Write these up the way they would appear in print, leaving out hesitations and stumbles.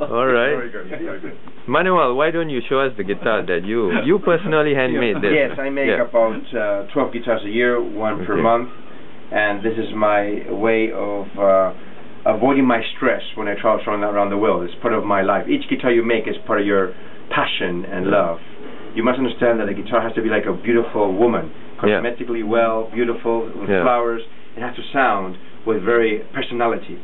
All right. Very good. Very good. Manuel, why don't you show us the guitar that you personally handmade this? Yes, I make about 12 guitars a year, one per month, and this is my way of avoiding my stress when I travel around the world. It's part of my life. Each guitar you make is part of your passion and love. You must understand that a guitar has to be like a beautiful woman, cosmetically well, beautiful, with flowers. It has to sound with very personality.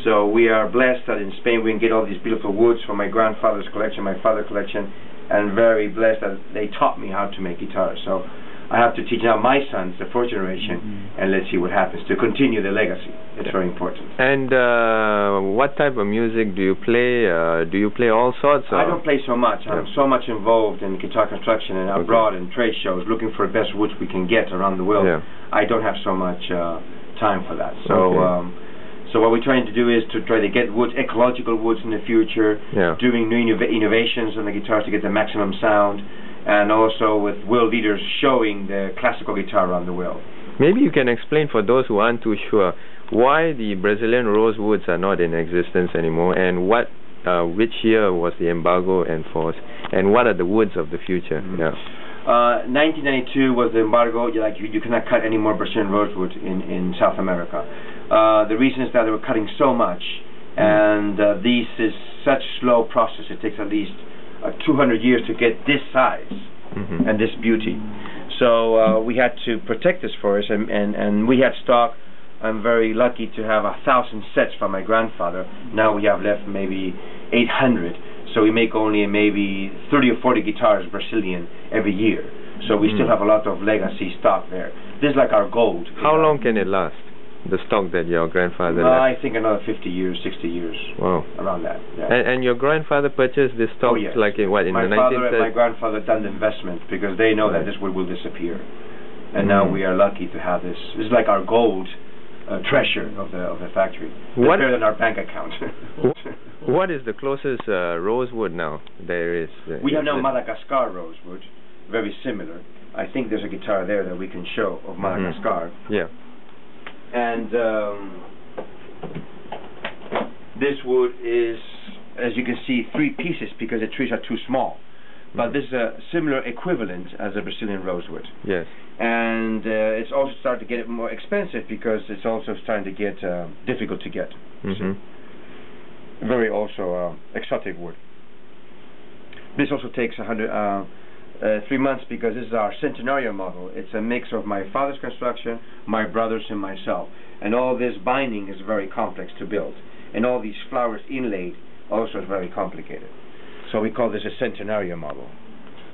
So we are blessed that in Spain we can get all these beautiful woods from my grandfather's collection, my father's collection, and very blessed that they taught me how to make guitars. So I have to teach now my sons, the fourth generation, and let's see what happens, to continue the legacy. It's very important. And what type of music do you play? Do you play all sorts? I don't play so much. I'm so much involved in guitar construction and abroad and trade shows, looking for the best woods we can get around the world. I don't have so much time for that. So so what we're trying to do is to try to get woods, ecological woods in the future, doing new innovations on the guitars to get the maximum sound, and also with world leaders showing the classical guitar around the world. Maybe you can explain for those who aren't too sure why the Brazilian Rosewoods are not in existence anymore, and what which year was the embargo enforced, and what are the woods of the future? 1992 was the embargo. You cannot cut any more Brazilian rosewood in South America. The reason is that they were cutting so much, and this is such a slow process. It takes at least 200 years to get this size and this beauty. So we had to protect this forest, and we had stock. I'm very lucky to have 1,000 sets from my grandfather. Now we have left maybe 800. So we make only maybe 30 or 40 guitars Brazilian every year. So we still have a lot of legacy stock there. This is like our gold. How long can it last, the stock that your grandfather left? I think another 50 years, 60 years. Wow. Around that. And your grandfather purchased this stock like in what, in the 1930s? My father and my grandfather done the investment because they know that this wood will disappear. And now we are lucky to have this. This is like our gold treasure of the factory. It's better than our bank account. What is the closest rosewood now there is? We have now Madagascar rosewood, very similar. I think there's a guitar there that we can show of Madagascar. And this wood is, as you can see, 3 pieces because the trees are too small. But this is a similar equivalent as a Brazilian rosewood. Yes. And it's also starting to get more expensive because it's also starting to get difficult to get. Very also exotic wood. This also takes 3 months because this is our centenario model. It's a mix of my father's construction, my brothers, and myself. And all this binding is very complex to build. And all these flowers inlaid also is very complicated. So we call this a centenario model.